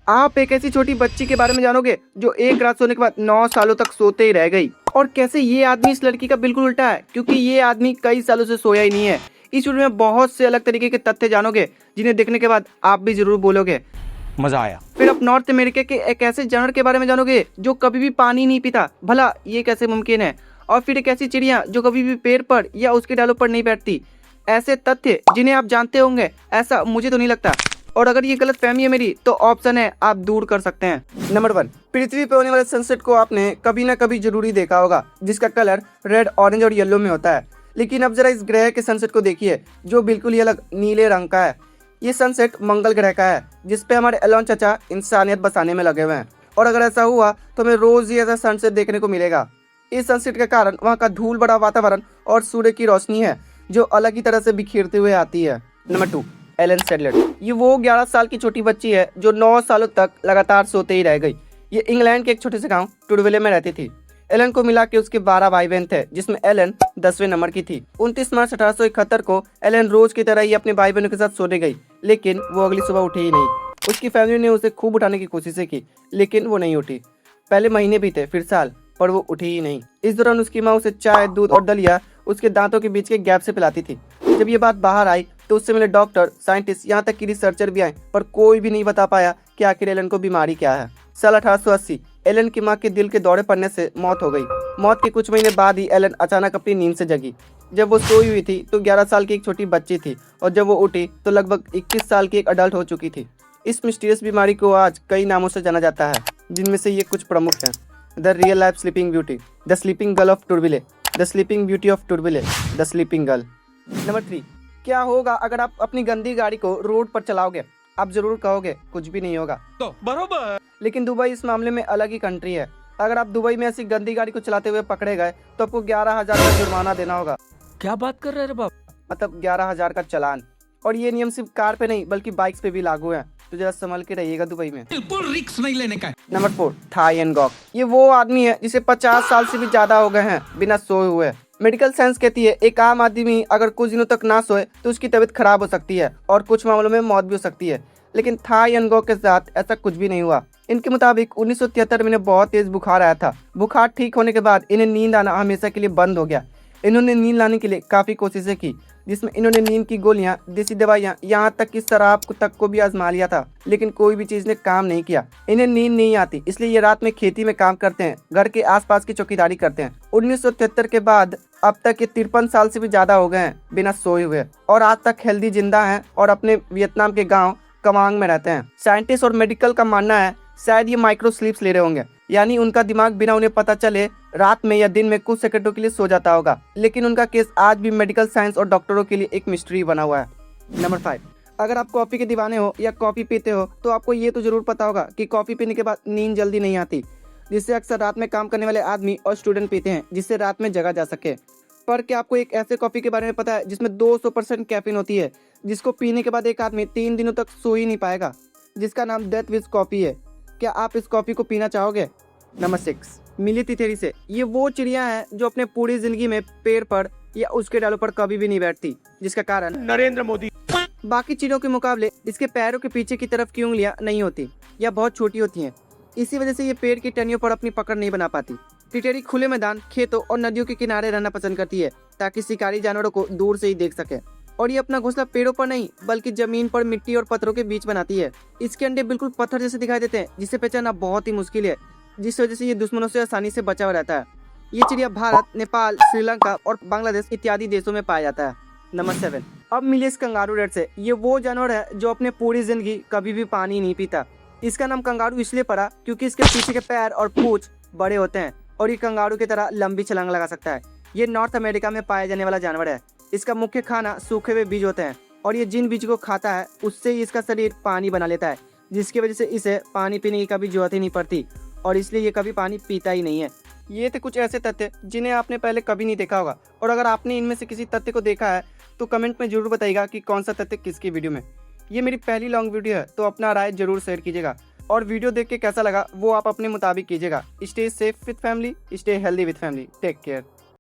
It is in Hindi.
आप एक ऐसी छोटी बच्ची के बारे में जानोगे जो एक रात सोने के बाद 9 सालों तक सोते ही रह गई। और कैसे ये आदमी इस लड़की का बिल्कुल उल्टा है, क्योंकि ये आदमी कई सालों से सोया ही नहीं है। इस वीडियो में बहुत से अलग तरीके के तथ्य जानोगे जिन्हें देखने के बाद आप भी जरूर बोलोगे मजा आया। फिर आप नॉर्थ अमेरिका के एक ऐसे जानवर के बारे में जानोगे जो कभी भी पानी नहीं पीता, भला ये कैसे मुमकिन है। और फिर एक ऐसी चिड़िया जो कभी भी पेड़ पर या उसके डालों पर नहीं बैठती। ऐसे तथ्य जिन्हें आप जानते होंगे, ऐसा मुझे तो नहीं लगता। और अगर ये गलत फहमी है मेरी तो ऑप्शन है आप दूर कर सकते हैं। नंबर 1, पृथ्वी पे होने वाले सनसेट को आपने कभी ना कभी जरूरी देखा होगा, जिसका कलर रेड, ऑरेंज और येलो में होता है। लेकिन अब जरा इस ग्रह के सनसेट को देखिए जो बिल्कुल ही अलग नीले रंग का है। ये सनसेट मंगल ग्रह का है, जिसपे हमारे एलन चाचा इंसानियत बसाने में लगे हुए हैं। और अगर ऐसा हुआ तो हमें रोज ही ऐसा सनसेट देखने को मिलेगा। इस सनसेट के कारण वहाँ का धूल भरा वातावरण और सूर्य की रोशनी है जो अलग ही तरह से बिखेरते हुए आती है। Number 2, Ellen Sadler. ये वो 11 साल की छोटी बच्ची है जो 9 सालों तक लगातार सोते ही रह गई। ये इंग्लैंड के एक छोटे से गांव टुडविले में रहती थी। एलन को मिला के उसके 12 भाई बहन थे, जिसमें एलन 10वें नंबर की थी। 29 मार्च 1871 को एलन रोज की तरह ही अपने भाई बहनों के साथ सोने गई, लेकिन वो अगली सुबह उठी ही नहीं। उसकी फैमिली ने उसे खूब उठाने की कोशिशें की, लेकिन वो नहीं उठी। पहले महीने बीते, फिर साल, पर वो उठी ही नहीं। इस दौरान उसकी माँ उसे चाय, दूध और दलिया उसके दांतों के बीच के गैप से पिलाती थी। जब ये बात बाहर आई तो उससे मिले डॉक्टर, साइंटिस्ट, यहाँ तक कि रिसर्चर भी आए, पर कोई भी नहीं बता पाया कि आखिर एलन को बीमारी क्या है। साल 1880 एलन की माँ के दिल के दौरे पड़ने से मौत हो गई। मौत के कुछ महीने बाद ही एलन अचानक अपनी नींद से जगी। जब वो सोई हुई थी तो 11 साल की एक छोटी बच्ची थी, और जब वो उठी तो लगभग 21 साल की एक अडल्ट हो चुकी थी। इस मिस्टीरियस बीमारी को आज कई नामों से जाना जाता है, जिनमें से ये कुछ प्रमुख हैं। The real life sleeping beauty, the sleeping girl of Tudville, the sleeping beauty of Tudville, the sleeping girl. Number 3, क्या होगा अगर आप अपनी गंदी गाड़ी को रोड पर चलाओगे? आप जरूर कहोगे कुछ भी नहीं होगा, तो बरोबर। लेकिन दुबई इस मामले में अलग ही कंट्री है। अगर आप दुबई में ऐसी गंदी गाड़ी को चलाते हुए पकड़े गए तो आपको 11,000 का जुर्माना देना होगा। क्या बात कर रहे हैं बाप? मतलब 11,000 का चालान। और ये नियम सिर्फ कार पे नहीं बल्कि बाइक्स पे भी लागू है, तो जरा संभल के रहिएगा दुबई में। बिल्कुल रिस्क नहीं लेने का। Number 4, Thai Ngoc. ये वो आदमी है जिसे 50 साल से भी ज्यादा हो गए हैं बिना सोए हुए। मेडिकल साइंस कहती है एक आम आदमी अगर कुछ दिनों तक ना सोए तो उसकी तबीयत खराब हो सकती है और कुछ मामलों में मौत भी हो सकती है। लेकिन थाई एन गॉक के साथ ऐसा कुछ भी नहीं हुआ। इनके मुताबिक 1973 में इन्हें बहुत तेज बुखार आया था। बुखार ठीक होने के बाद इन्हें नींद आना हमेशा के लिए बंद हो गया। इन्होंने नींद लाने के लिए काफी कोशिशें की, जिसमें इन्होंने नींद की गोलियां, देसी दवाइयां, यहाँ तक कि शराब तक को भी आजमा लिया था, लेकिन कोई भी चीज ने काम नहीं किया। इन्हें नींद नहीं आती, इसलिए ये रात में खेती में काम करते हैं, घर के आसपास की चौकीदारी करते हैं। 1973 के बाद अब तक ये 53 साल से भी ज्यादा हो गए हैं बिना सोए हुए, और आज तक हेल्दी जिंदा हैं और अपने वियतनाम के गाँव कवांग में रहते हैं। साइंटिस्ट और मेडिकल का मानना है शायद ये माइक्रो स्लीप्स ले रहे होंगे, यानी उनका दिमाग बिना उन्हें पता चले रात में या दिन में कुछ सेकंडों के लिए सो जाता होगा। लेकिन उनका केस आज भी मेडिकल साइंस और डॉक्टरों के लिए एक मिस्ट्री बना हुआ है। नंबर 5, अगर आप कॉफी के दीवाने हो या कॉफी पीते हो तो आपको ये तो जरूर पता होगा कि कॉफी पीने के बाद नींद जल्दी नहीं आती, जिससे अक्सर रात में काम करने वाले आदमी और स्टूडेंट पीते हैं, जिससे रात में जगा जा सके। पर क्या आपको एक ऐसे कॉफी के बारे में पता है जिसमें 200% कैफीन होती है, जिसको पीने के बाद एक आदमी 3 दिनों तक सो ही नहीं पाएगा, जिसका नाम डेथ विश कॉफी है। क्या आप इस कॉफी को पीना चाहोगे? नंबर 6, मिलितिथेरिसे। ये वो चिड़िया है जो अपने पूरी जिंदगी में पेड़ पर या उसके डालों पर कभी भी नहीं बैठती, जिसका कारण नरेंद्र मोदी। बाकी चिड़ियों के मुकाबले इसके पैरों के पीछे की तरफ की उंगलियां नहीं होती या बहुत छोटी होती हैं। इसी वजह से ये पेड़ की टहनियों पर अपनी पकड़ नहीं बना पाती। टिटेरी खुले मैदान, खेतों और नदियों के किनारे रहना पसंद करती है ताकि शिकारी जानवरों को दूर से ही देख सके। और ये अपना घोंसला पेड़ों पर नहीं बल्कि जमीन पर मिट्टी और पत्थरों के बीच बनाती है। इसके अंडे बिल्कुल पत्थर जैसे दिखाई देते हैं, जिसे पहचानना बहुत ही मुश्किल है, जिस वजह से ये दुश्मनों से आसानी से बचा हुआ रहता है। ये चिड़िया भारत, नेपाल, श्रीलंका और बांग्लादेश इत्यादि देशों में पाया जाता है। नंबर 7, अब मिले इस कंगारू रेट से। ये वो जानवर है जो अपने पूरी जिंदगी कभी भी पानी नहीं पीता। इसका नाम कंगारू इसलिए पड़ा क्योंकि इसके पीछे के पैर और पूंछ बड़े होते हैं और ये कंगारू की तरह लंबी छलांग लगा सकता है। ये नॉर्थ अमेरिका में पाया जाने वाला जानवर है। इसका मुख्य खाना सूखे हुए बीज होते हैं, और ये जिन बीज को खाता है उससे ही इसका शरीर पानी बना लेता है, जिसकी वजह से इसे पानी पीने की कभी जरूरत ही नहीं पड़ती, और इसलिए ये कभी पानी पीता ही नहीं है। ये थे कुछ ऐसे तथ्य जिन्हें आपने पहले कभी नहीं देखा होगा, और अगर आपने इनमें से किसी तथ्य को देखा है तो कमेंट में जरूर बताइएगा कि कौन सा तथ्य किसकी वीडियो में। ये मेरी पहली लॉन्ग वीडियो है, तो अपना राय जरूर शेयर कीजिएगा, और वीडियो देख के कैसा लगा वो आप अपने मुताबिक कीजिएगा। Stay safe with family, stay healthy with family, take care.